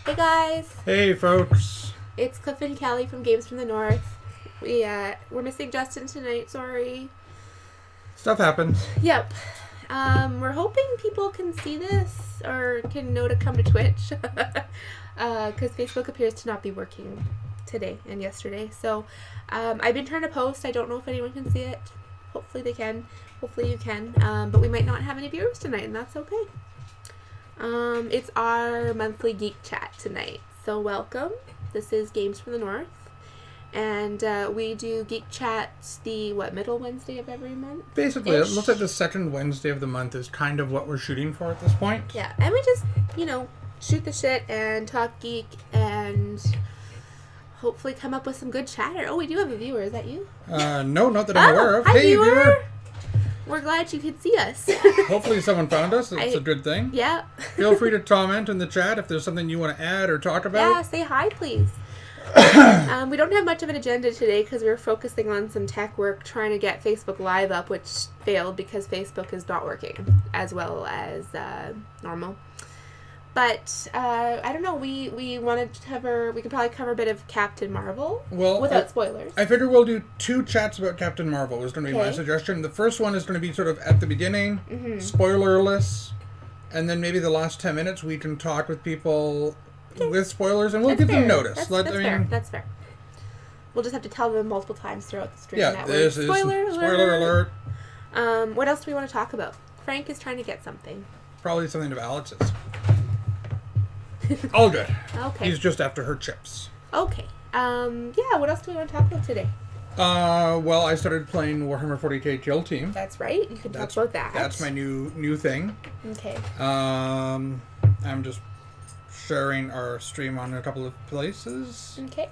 Hey guys, Hey folks. it's Cliff and Kelly from Games from the North. We're missing Justin tonight. Sorry. Stuff happens. Yep. We're hoping people can see this or can know to come to Twitch, because Facebook appears to not be working today and yesterday. So, I've been trying to post. I don't know if anyone can see it. Hopefully they can. Hopefully you can. But we might not have any viewers tonight, and that's okay. It's our monthly Geek Chat tonight. So welcome. This is Games from the North. And we do Geek Chats the, middle Wednesday of every month? Basically, it looks like the second Wednesday of the month is kind of what we're shooting for at this point. Yeah, and we just, shoot the shit and talk geek and hopefully come up with some good chatter. Oh, we do have a viewer. Is that you? No, not that I'm aware of. Hi, Hey, viewer! We're glad you could see us. Hopefully someone found us. It's a good thing. Yeah. Feel free to comment in the chat if there's something you want to add or talk about. Yeah, say hi, please. We don't have much of an agenda today because we were focusing on some tech work, trying to get Facebook Live up, which failed because Facebook is not working as well as normal. But I don't know. We wanted to cover. We could probably cover a bit of Captain Marvel without spoilers. I figure we'll do 2 chats about Captain Marvel. Was going to be my suggestion. The first one is going to be sort of at the beginning, spoilerless, and then maybe the last 10 minutes we can talk with people with spoilers, and we'll give them notice. That's fair. We'll just have to tell them multiple times throughout the stream. Yeah, this is spoiler alert. What else do we want to talk about? Frank is trying to get something. Probably something of Alex's. All good. Okay. He's just after her chips. Okay. Yeah, what else do we want to talk about today? Well, I started playing Warhammer 40k Kill Team. That's right. You can talk about that. That's my new thing. Okay. I'm just sharing our stream on a couple of places. Okay.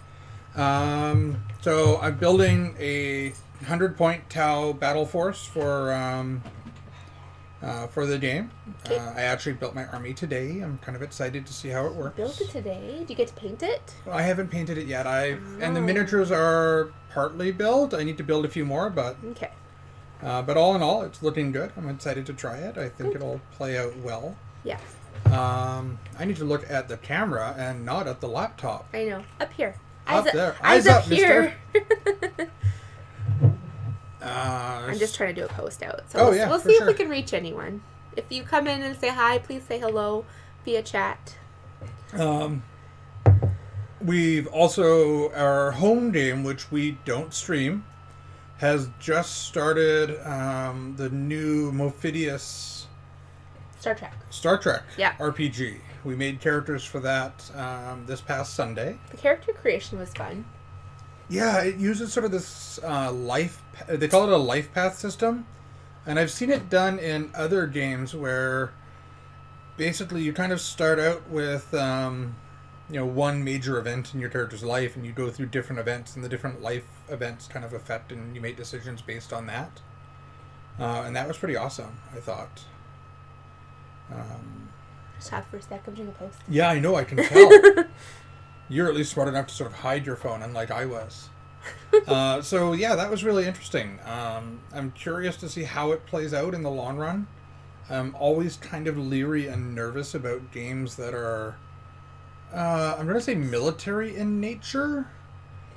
So I'm building a 100-point Tau battle force for the game. Okay. I actually built my army today. I'm kind of excited to see how it works. Built it today? Do you get to paint it? Well, I haven't painted it yet. And the miniatures are partly built. I need to build a few more, but okay. But all in all, it's looking good. I'm excited to try it. I think it'll play out well. Yeah. I need to look at the camera and not at the laptop. I know. Up here. Up there. Eyes up here. I'm just trying to do a post out. So we'll see if we can reach anyone. If you come in and say hi, please say hello via chat. We've also, our home game, which we don't stream, has just started the new Mophidius Star Trek RPG. We made characters for that this past Sunday. The character creation was fun. Yeah, it uses sort of this they call it a life path system. And I've seen it done in other games where basically you kind of start out with one major event in your character's life, and you go through different events, and the different life events kind of affect, and you make decisions based on that. And that was pretty awesome, I thought. Stop for a sec. I'm doing a post. Yeah, I know. I can tell. You're at least smart enough to sort of hide your phone, unlike I was. So yeah, that was really interesting. I'm curious to see how it plays out in the long run. I'm always kind of leery and nervous about games that are, I'm going to say military in nature,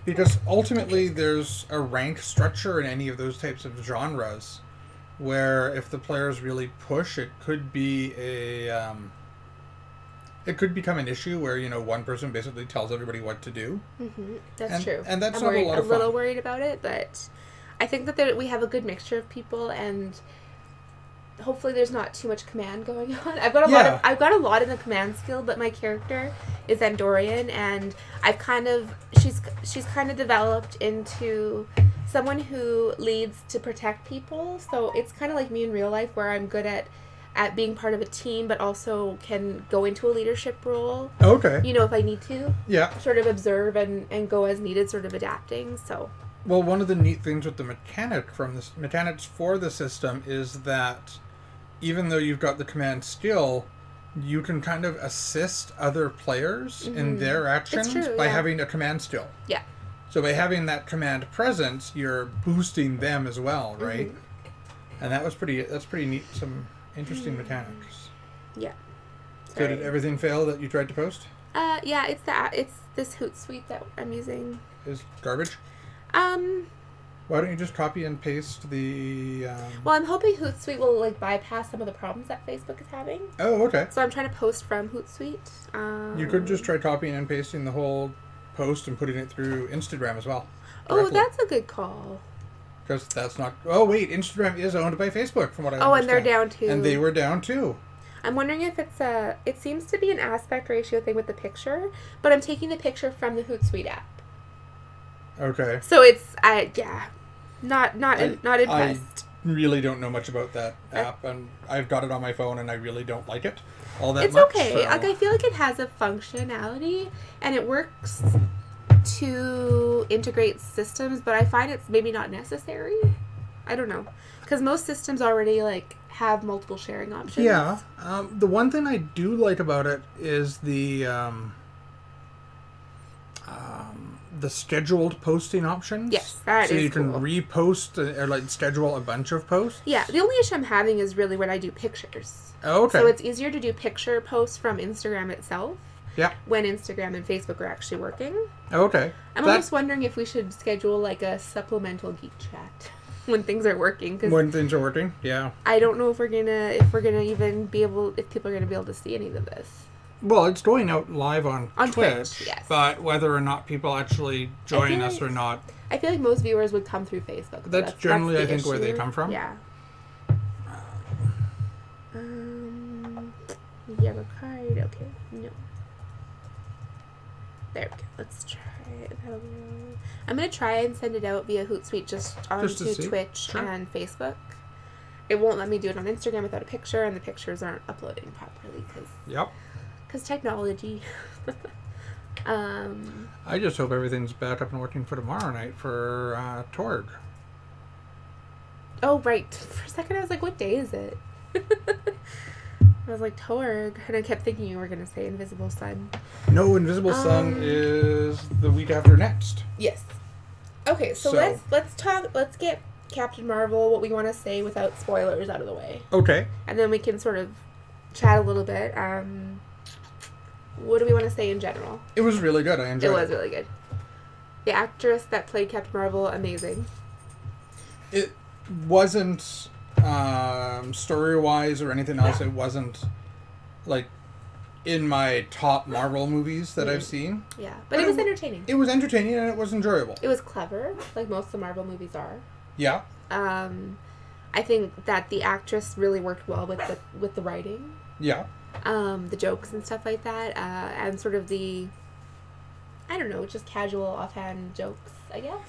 because ultimately there's a rank structure in any of those types of genres, where if the players really push, it could be it could become an issue where, one person basically tells everybody what to do. Mm-hmm. That's true. And that's not a lot of fun. I'm a little worried about it, but I think that we have a good mixture of people, and hopefully there's not too much command going on. I've got a lot in the command skill, but my character is Andorian, and she's kind of developed into someone who leads to protect people. So it's kind of like me in real life, where I'm good at being part of a team, but also can go into a leadership role. Okay. If I need to. Yeah. Sort of observe and go as needed, sort of adapting. So. Well, one of the neat things with the mechanics for the system is that even though you've got the command skill, you can kind of assist other players in their actions by having a command skill. Yeah. So by having that command presence, you're boosting them as well, right? And that's pretty neat. Some interesting mechanics. Yeah. So did everything fail that you tried to post? Yeah, it's this Hootsuite that I'm using. Is garbage? Um, Why don't you just copy and paste the... well, I'm hoping Hootsuite will, like, bypass some of the problems that Facebook is having. Oh, okay. So I'm trying to post from Hootsuite. You could just try copying and pasting the whole post and putting it through Instagram as well. Oh, directly. that's a good call. Because that's not... Oh, wait, Instagram is owned by Facebook, from what I understand. Oh, and they're down too. And they were down too. I'm wondering if it's a... It seems to be an aspect ratio thing with the picture, but I'm taking the picture from the Hootsuite app. Okay. So it's... Not impressed. I really don't know much about that app, and I've got it on my phone, and I really don't like it all that It's much. okay. So. Like, I feel like it has a functionality, and it works to integrate systems, but I find it's maybe not necessary. I don't know. Because most systems already, like, have multiple sharing options. Yeah. The one thing I do like about it is the scheduled posting options. Yes, that so is you can cool. Repost or like schedule a bunch of posts. Yeah, the only issue I'm having is really when I do pictures. Oh, okay. So it's easier to do picture posts from Instagram itself. Yeah. When Instagram and Facebook are actually working. Oh, okay. I'm almost wondering if we should schedule like a supplemental Geek chat when things are working. Cause when things are working, yeah. I don't know if we're gonna even be able, if people are gonna be able to see any of this. Well, it's going out live on Twitch, yes. But whether or not people actually join us or not, I feel like most viewers would come through Facebook. That's generally, the I think, issue. where they come from. Yeah. You have a card? Okay. No. There we go. Let's try it. I'm going to try and send it out via Hootsuite just onto Twitch and Facebook. It won't let me do it on Instagram without a picture, and the pictures aren't uploading properly because technology. I just hope everything's back up and working for tomorrow night for Torg. Oh, right. For a second, I was like, what day is it? I was like, Torg. And I kept thinking you were going to say Invisible Sun. No, Invisible Sun is the week after next. Yes. Okay, so let's get Captain Marvel, what we want to say without spoilers out of the way. Okay. And then we can sort of chat a little bit. What do we want to say in general? It was really good. I enjoyed it. It was really good. The actress that played Captain Marvel, amazing. It wasn't story-wise or anything else. It wasn't like in my top Marvel movies that I've seen. Yeah, but it was entertaining. It was entertaining and it was enjoyable. It was clever, like most of the Marvel movies are. Yeah. I think that the actress really worked well with the writing. Yeah. The jokes and stuff like that, and sort of the, I don't know, just casual offhand jokes, I guess.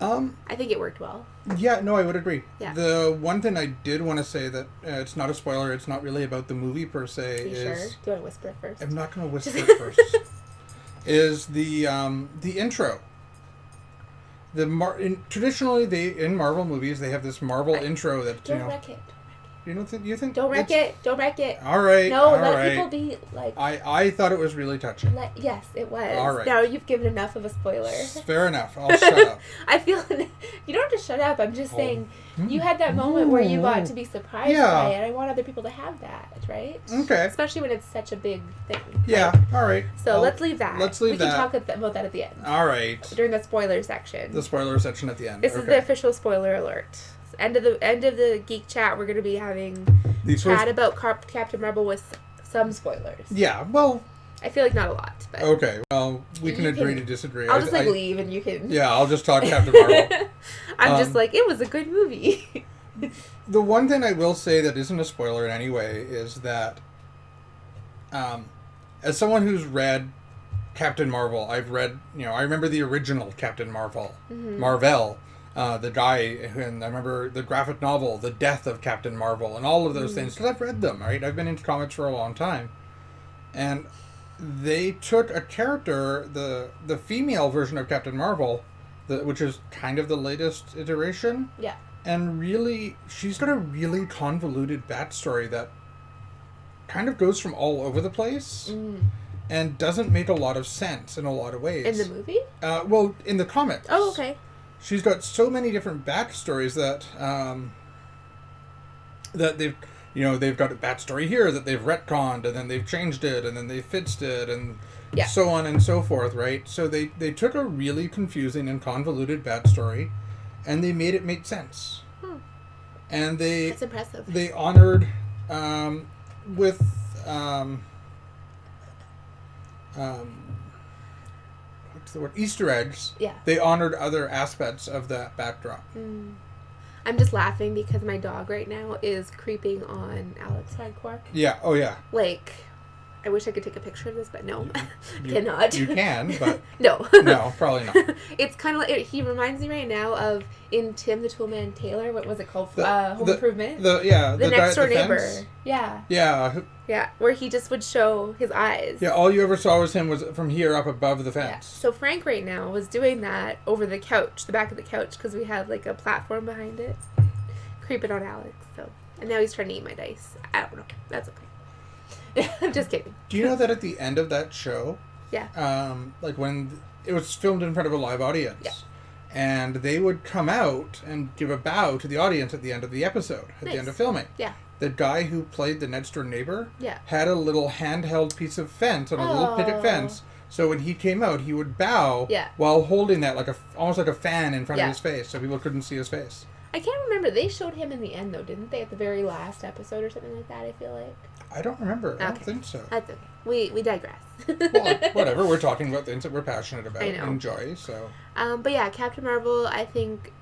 I think it worked well. Yeah, no, I would agree. Yeah. The one thing I did want to say that it's not a spoiler, it's not really about the movie per se. Are you sure? Do you want to whisper it first? I'm not going to whisper it first. Is the intro. Traditionally, in Marvel movies, they have this Marvel intro that Don't wreck it. You think? Don't wreck it. Don't wreck it. All right. No, all let right. people be like. I thought it was really touching. Yes, it was. All right. Now you've given enough of a spoiler. Fair enough. I'll shut up. I feel you don't have to shut up. I'm just saying you had that moment where you got to be surprised by it. I want other people to have that, right? Okay. Especially when it's such a big thing. Yeah. Right? All right. So let's leave that. We can talk about that at the end. All right. During the spoiler section. The spoiler section at the end. This is the official spoiler alert. End of the Geek Chat, we're going to be having chat about Captain Marvel with some spoilers. Yeah, well, I feel like not a lot. But okay, well, we can agree to disagree. I'll just leave and you can. Yeah, I'll just talk Captain Marvel. I'm just like, it was a good movie. The one thing I will say that isn't a spoiler in any way is that, as someone who's read Captain Marvel, I've read, I remember the original Captain Marvel, Marvel. The guy, and I remember the graphic novel, The Death of Captain Marvel, and all of those things, because I've read them, right? I've been into comics for a long time. And they took a character, the female version of Captain Marvel, which is kind of the latest iteration. Yeah. And really, she's got a really convoluted backstory that kind of goes from all over the place. And doesn't make a lot of sense in a lot of ways. In the movie? Well, in the comics. Oh, okay. She's got so many different backstories that that they've you know, they've got a backstory here that they've retconned, and then they've changed it, and then they fixed it, and so on and so forth, right? So they took a really confusing and convoluted backstory, and they made it make sense. And That's impressive. They honored with what's the word? Easter eggs. Yeah. They honored other aspects of that backdrop. I'm just laughing because my dog right now is creeping on Alex hardcore. Yeah. Oh yeah. Like, I wish I could take a picture of this, but no, cannot. You can, but no. No, probably not. It's kind of like he reminds me right now of in Tim the Toolman Taylor. What was it called? Home Improvement. The next door neighbor. Fence. Yeah. Yeah. Yeah, where he just would show his eyes. Yeah, all you ever saw was him was from here up above the fence. Yeah. So Frank right now was doing that over the couch, the back of the couch, because we had like a platform behind it, creeping on Alex. So, and now he's trying to eat my dice. I don't know. That's okay. I'm just kidding. Do you know that at the end of that show? Yeah. Like when it was filmed in front of a live audience. Yeah. And they would come out and give a bow to the audience at the end of the episode, at the end of filming. Yeah. The guy who played the next door neighbor had a little handheld piece of fence on a little picket fence. So when he came out, he would bow while holding that like almost like a fan in front of his face, so people couldn't see his face. I can't remember. They showed him in the end, though, didn't they? At the very last episode or something like that, I feel like. I don't remember. Okay. I don't think so. That's okay. We digress. Well, whatever. We're talking about things that we're passionate about and enjoy, so. But yeah, Captain Marvel, I think,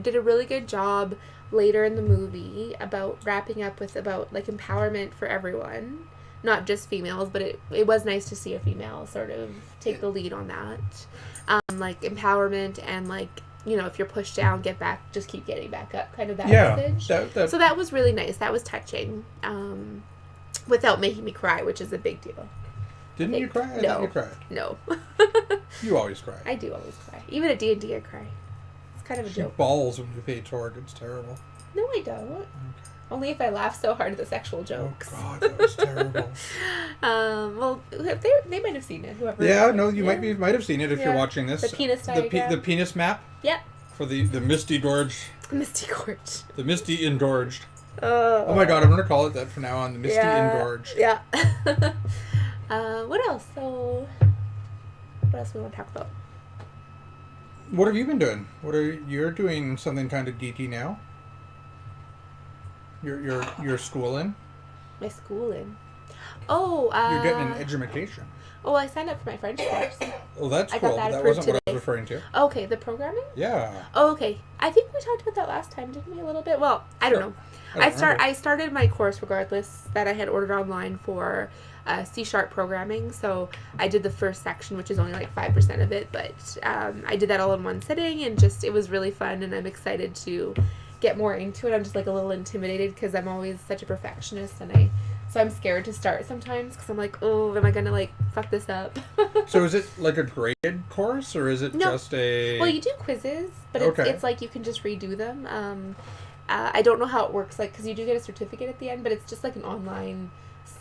did a really good job later in the movie about wrapping up with about, like, empowerment for everyone. Not just females, but it was nice to see a female sort of take the lead on that. Like, empowerment and, like, you know, if you're pushed down, get back, just keep getting back up, kind of that message. So that was really nice. That was touching. Without making me cry, which is a big deal. Didn't you cry? I thought you cried. No. You always cry. I do always cry. Even at D&D, I cry. It's kind of a joke. Balls when you pay Torg. It's terrible. No, I don't. Okay. Only if I laugh so hard at the sexual jokes. Oh, God, that was terrible. Well, they might have seen it. Whoever. Yeah, no, you might have seen it if you're watching this. The penis diagram. The penis map. Yep. For the Misty Gorge. Misty Gorge. The Misty Engorged. Oh my God, I'm going to call it that from now on. The Misty Engorged. Yeah. What else? So, what else we want to talk about? What have you been doing? You're doing something kind of geeky now? You're schooling? My schooling. Oh, you're getting an education. Oh, I signed up for my French course. Oh, that's I cool. got That wasn't today. what I was referring to. Okay, the programming? Yeah. Oh, okay. I think we talked about that last time, didn't we? A little bit. Well, I don't know. I started my course regardless that I had ordered online for C# programming. So I did the first section, which is only like 5% of it, but I did that all in one sitting, and just it was really fun, and I'm excited to get more into it. I'm just like a little intimidated because I'm always such a perfectionist, and so I'm scared to start sometimes because I'm like, oh, am I gonna like fuck this up? So is it like a graded course, or is it just a? Well, you do quizzes, but it's like you can just redo them. I don't know how it works, like, because you do get a certificate at the end, but it's just like an online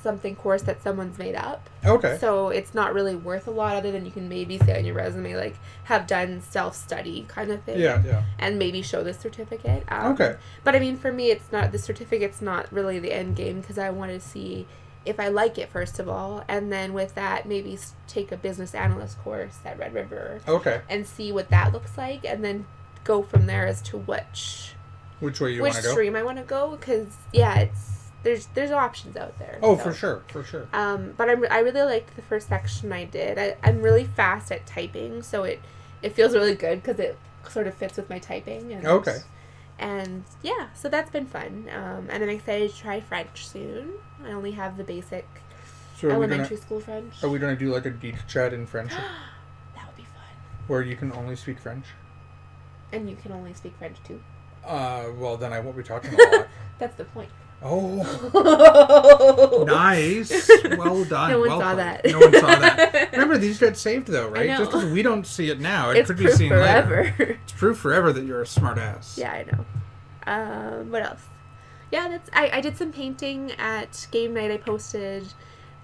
something course that someone's made up. Okay. So it's not really worth a lot other than you can maybe say on your resume, like, have done self-study kind of thing. Yeah. And maybe show the certificate. Okay. But I mean, for me, the certificate's not really the end game because I want to see if I like it, first of all. And then with that, maybe take a business analyst course at Red River. Okay. And see what that looks like, and then go from there as to which way you want to go? Which stream I want to go, because there's options out there. Oh, so. for sure. But I really liked the first section I did. I'm really fast at typing, so it feels really good because it sort of fits with my typing. And, okay. And yeah, so that's been fun. And I'm excited to try French soon. I only have the basic elementary school French. Are we going to do like a geek chat in French? That would be fun. Where you can only speak French? And you can only speak French too? Well, then I won't be talking a lot. That's the point. Oh. Nice. Well done. No one saw that. No one saw that. Remember, these get saved though, right? I know. Just because we don't see it now, It's could be proof seen forever. later. It's proof forever that you're a smart ass. Yeah, I know. What else? Yeah, I did some painting at game night. I posted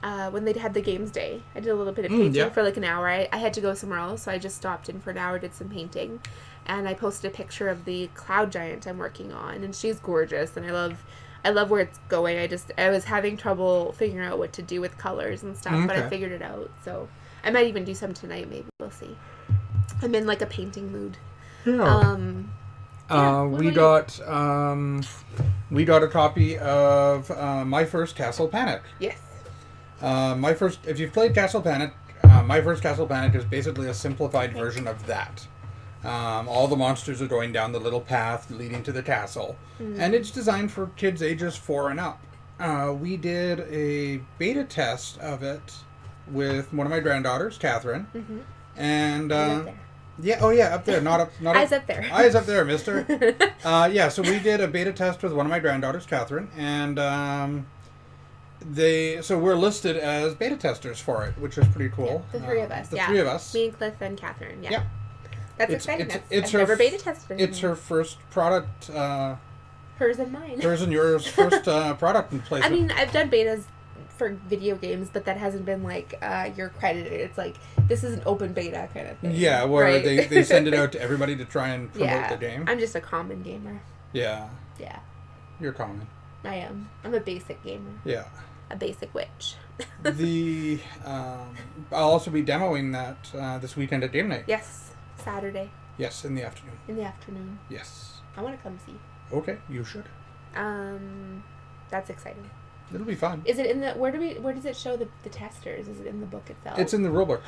when they had the games day. I did a little bit of painting for like an hour. I had to go somewhere else, so I just stopped in for an hour, did some painting. And I posted a picture of the cloud giant I'm working on, and she's gorgeous, and I love I love where it's going. I was having trouble figuring out what to do with colors and stuff, but I figured it out. So I might even do some tonight. Maybe we'll see. I'm in like a painting mood. Yeah. We got a copy of My First Castle Panic. Yes. If you've played Castle Panic, My First Castle Panic is basically a simplified version of that. All the monsters are going down the little path leading to the castle, and it's designed for kids ages 4 and up. We did a beta test of it with one of my granddaughters, Catherine, and up there, not eyes up there, eyes up there, Mister. So we did a beta test with one of my granddaughters, Catherine, and we're listed as beta testers for it, which is pretty cool. Yeah, the three of us. Three of us. Me and Cliff and Catherine. Yeah. Yep. That's exciting. I've never beta tested. It's her first product. Hers and mine. Hers and yours first product in place. I mean, I've done betas for video games, but that hasn't been like you're credited. It's like this is an open beta kind of thing. Yeah, where they send it out to everybody to try and promote the game. I'm just a common gamer. Yeah. Yeah. You're common. I am. I'm a basic gamer. Yeah. A basic witch. I'll also be demoing that this weekend at Game Night. Yes. Saturday. Yes, in the afternoon. In the afternoon. Yes. I want to come see. Okay, you should. That's exciting. It'll be fun. Is it in the where does it show the testers? Is it in the book itself? It's in the rulebook.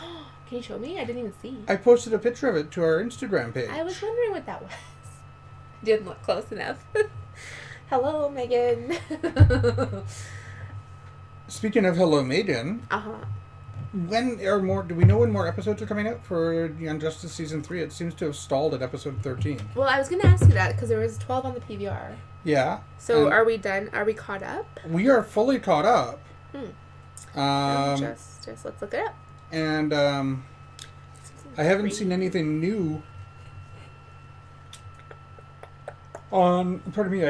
Can you show me? I didn't even see. I posted a picture of it to our Instagram page. I was wondering what that was. Didn't look close enough. Hello, Megan. Speaking of Hello, Megan. Do we know when more episodes are coming out for Young Justice Season 3? It seems to have stalled at episode 13. Well, I was going to ask you that because there was 12 on the PVR. Yeah. So are we done? Are we caught up? We are fully caught up. Just let's look it up. And I haven't seen anything new I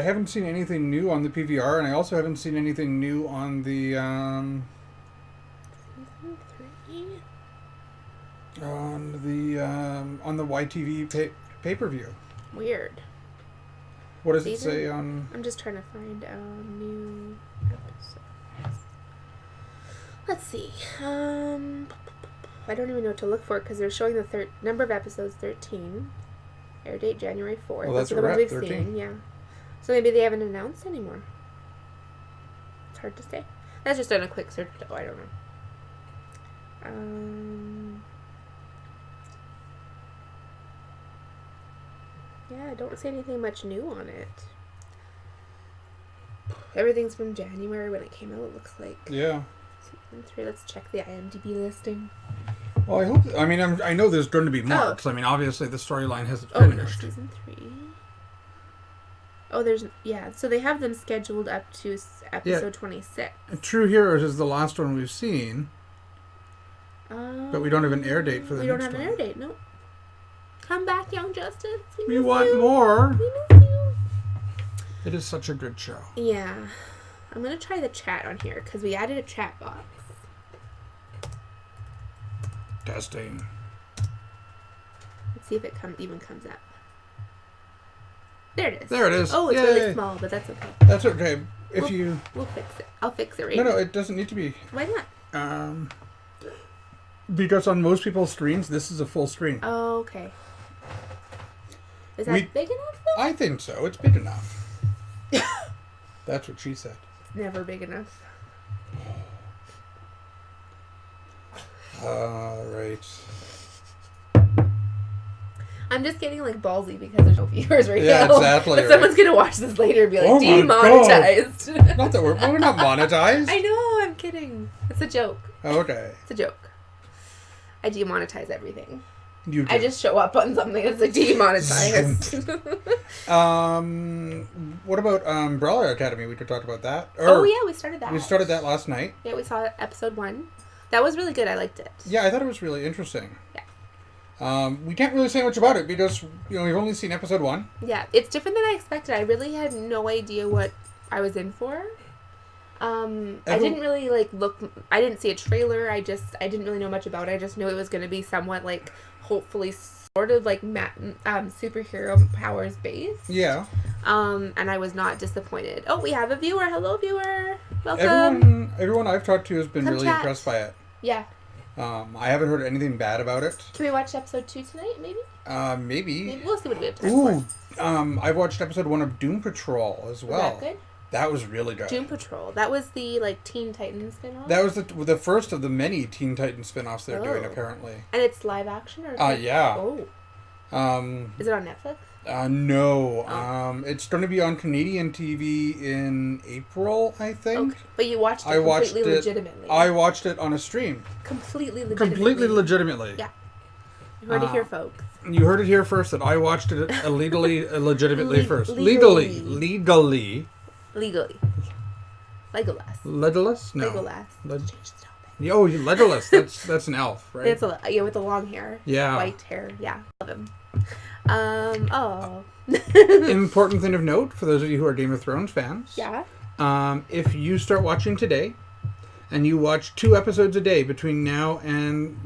haven't seen anything new on the PVR, and I also haven't seen anything new on the on the YTV pay-per-view. Weird. What does it say on... I'm just trying to find new episodes. Let's see. I don't even know what to look for because they're showing the number of episodes 13. Air date January 4th. Well, that's the ones we've 13. seen, yeah. So maybe they haven't announced anymore. It's hard to say. That's just done a quick search though, I don't know. Yeah, I don't see anything much new on it. Everything's from January when it came out, it looks like. Yeah. Season 3. Let's check the IMDb listing. Well, I know there's going to be more. Oh. I mean, obviously the storyline hasn't finished. No, season 3. So they have them scheduled up to episode 26. True Heroes is the last one we've seen. But we don't have an air date for the next one. We don't have an air date, no. Come back, Young Justice. We want more. We miss you. It is such a good show. Yeah. I'm going to try the chat on here because we added a chat box. Testing. Let's see if it even comes up. There it is. There it is. Oh, it's really small, but that's okay. That's okay. We'll fix it. I'll fix it right now. now. No, it doesn't need to be. Why not? Because on most people's screens, this is a full screen. Oh, okay. Is that big enough, though? I think so. It's big enough. That's what she said. It's never big enough. Right. I'm just getting like ballsy because there's no viewers right now. Yeah, exactly. But someone's gonna watch this later and be like, demonetized. Not that we're not monetized. I know, I'm kidding. It's a joke. Okay. It's a joke. I demonetize everything. You do. I just show up on something that's like demonetized. What about Umbrella Academy? We could talk about that. We started that. We started that last night. Yeah, we saw episode 1. That was really good. I liked it. Yeah, I thought it was really interesting. Yeah. We can't really say much about it because we've only seen episode 1. Yeah, it's different than I expected. I really had no idea what I was in for. I didn't really look. I didn't see a trailer. I didn't really know much about it. I just knew it was going to be somewhat hopefully sort of like superhero powers based. Yeah. And I was not disappointed. Oh, we have a viewer. Hello, viewer. Welcome. Everyone I've talked to has been really chat. impressed by it. Yeah. I haven't heard anything bad about it. Can we watch episode 2 tonight, maybe? Maybe. We'll see what we have time for. I've watched episode 1 of Doom Patrol as well. Was that good? That was really good. Doom Patrol. That was the, like, Teen Titans spin-off? That was the first of the many Teen Titans spin-offs they're doing, apparently. And it's live action? Or yeah. Oh. Is it on Netflix? No. Oh. It's going to be on Canadian TV in April, I think. Okay. But you watched it completely legitimately. I watched it on a stream. Completely legitimately. Completely legitimately. Yeah. You heard it here, folks. You heard it here first that I watched it illegally, legitimately first. Legally. Legally. Legolas. Legolas? No. Legolas. Legolas. That's an elf, right? It's with the long hair. Yeah. White hair. Yeah. Love him. Important thing of note for those of you who are Game of Thrones fans. Yeah. If you start watching today, and you watch 2 episodes a day between now and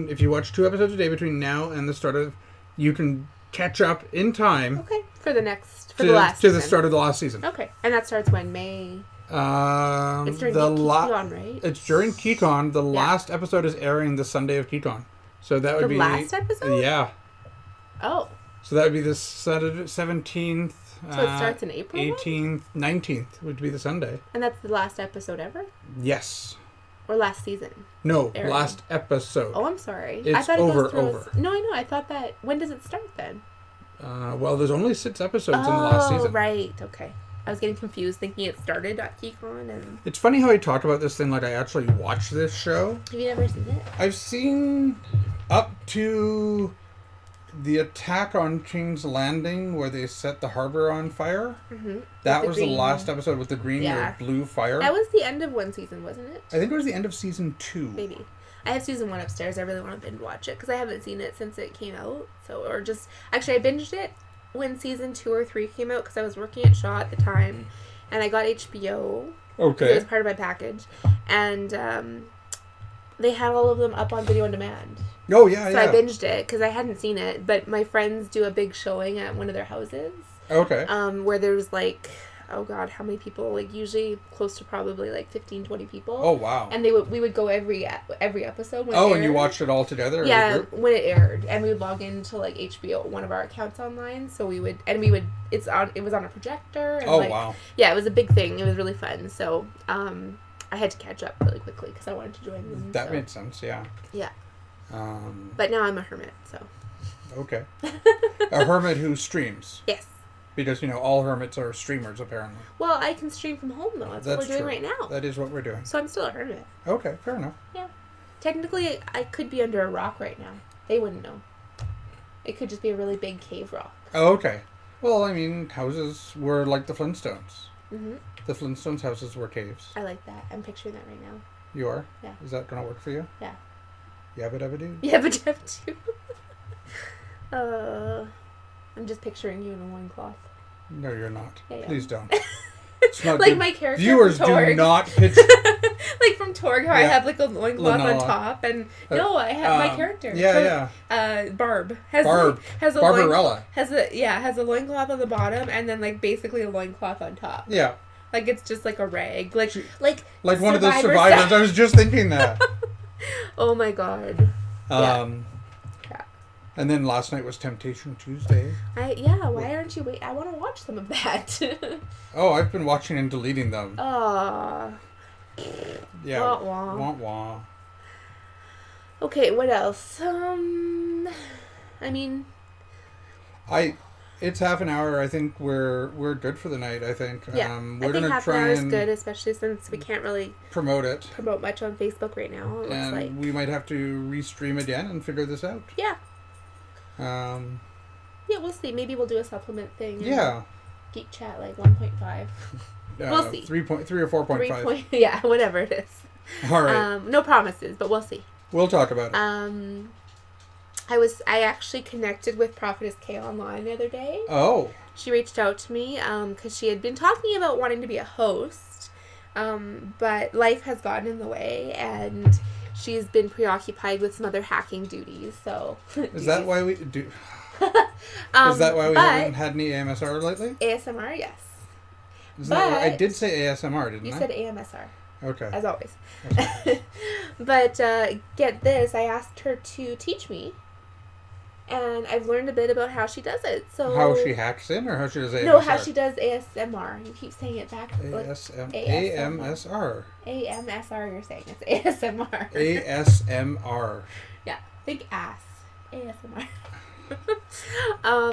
if you watch 2 episodes a day between now and the start of, you can catch up in time. Okay. For the last season. To the start of the last season. Okay. And that starts when? May? It's during KeyCon, right? It's during KeyCon. The last episode is airing the Sunday of KeyCon. So that would be... The last episode? Yeah. Oh. So that would be the Saturday, 17th. So it starts in April? 18th, 19th would be the Sunday. And that's the last episode ever? Yes. Or last season? No, last episode. Oh, I'm sorry. It's I thought over. No, I know. I thought that... When does it start then? Well, there's only 6 episodes in the last season. Oh, right. Okay. I was getting confused thinking it started at KeyCon and... It's funny how I talk about this thing like I actually watched this show. Have you ever seen it? I've seen up to the attack on King's Landing where they set the harbor on fire. Mm-hmm. That was the last episode with the green or blue fire. That was the end of one season, wasn't it? I think it was the end of season 2. Maybe. I have season 1 upstairs. I really want to binge watch it because I haven't seen it since it came out. Actually, I binged it when season 2 or 3 came out because I was working at Shaw at the time, and I got HBO. Okay. It was part of my package, and they had all of them up on video on demand. Oh yeah, so I binged it because I hadn't seen it, but my friends do a big showing at one of their houses. Okay. Where there's like, oh god, how many people? Like usually close to probably like 15, 20 people. Oh wow. And we would go every episode. When it aired. And you watched it all together? Yeah, when it aired, and we would log into like HBO, one of our accounts online. So it was on a projector. And wow. Yeah, it was a big thing. It was really fun. So I had to catch up really quickly because I wanted to join them. That made sense. Yeah. Yeah. But now I'm a hermit, so. Okay. A hermit who streams. Yes. Because, all hermits are streamers, apparently. Well, I can stream from home, though. That's what we're doing true. right now. That is what we're doing. So I'm still a hermit. Okay, fair enough. Yeah. Technically, I could be under a rock right now. They wouldn't know. It could just be a really big cave rock. Oh, okay. Well, I mean, houses were like the Flintstones. Mm-hmm. The Flintstones houses were caves. I like that. I'm picturing that right now. You are? Yeah. Is that going to work for you? Yeah. Yabba dabba doo? Yabba dabba doo. I'm just picturing you in a loincloth. No, you're not. Yeah. Please don't. It's not like good. my character Viewers from Torg. do not picture. Like from Torg, how I have like a loincloth on top, and I have my character. Yeah, Barb has a Barbarella has a loincloth on the bottom, and then like basically a loincloth on top. Yeah. Like it's just like a rag, like one of the survivors. I was just thinking that. Oh my god. Yeah. And then last night was Temptation Tuesday. Why aren't you I want to watch some of that. Oh, I've been watching and deleting them. Aww. Yeah. Wah, wah. Wah, wah. Okay, what else? It's half an hour. I think we're good for the night, I think. Yeah. We're going to try and good, especially since we can't really promote much on Facebook right now. It looks like we might have to restream again and figure this out. Yeah. Yeah, we'll see. Maybe we'll do a supplement thing. Yeah. Geek Chat like 1.5. We'll see. 3.3 or 4.5. Yeah, whatever it is. All right. No promises, but we'll see. We'll talk about it. I actually connected with Prophetess K online the other day. Oh. She reached out to me because she had been talking about wanting to be a host, but life has gotten in the way, and she's been preoccupied with some other hacking duties. So is that why we do? Is that why we haven't had any AMSR lately? ASMR, yes. I did say ASMR, didn't I? You said AMSR. Okay. As always. But get this, I asked her to teach me, and I've learned a bit about how she does it. So how she hacks in, or how she does AMSR? No, how she does ASMR. You keep saying it back. AMSR. AMSR, you're saying. It's ASMR. ASMR. Yeah. Think ass. ASMR.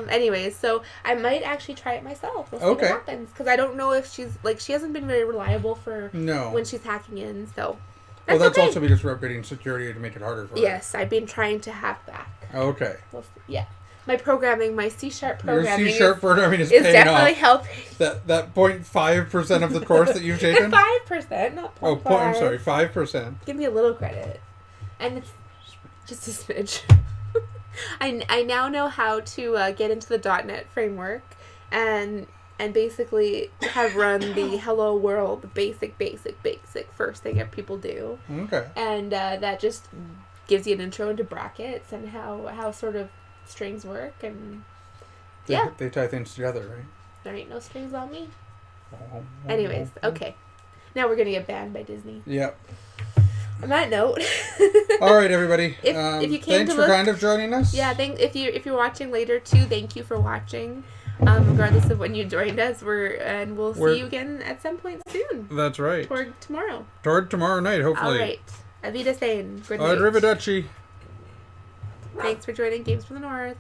Anyways, so I might actually try it myself. We'll see what happens, because I don't know if she hasn't been very reliable for when she's hacking in. So that's also because we're upgrading security to make it harder for her. Yes, I've been trying to hack back. Okay. Yeah, my programming, my C# programming. Your C# programming is paying definitely off. helping. That 0.5% of the course that you've taken. 5%, not 0.5. I'm sorry, 5%. Give me a little credit, and it's just a smidge. I now know how to get into the .NET framework and basically have run the hello world basic first thing that people do. Okay. And that just gives you an intro into brackets and how sort of strings work, and they tie things together, right? There ain't no strings on me. Anyways, okay. Now we're gonna get banned by Disney. Yep. On that note, all right, everybody. If you came thanks for kind of joining us. Yeah, if you're watching later too, thank you for watching. Regardless of when you joined us, we'll see you again at some point soon. That's right. Toward tomorrow. Toward tomorrow night, hopefully. All right. Avida Sane. Good night. Arrivederci. Thanks for joining Games from the North.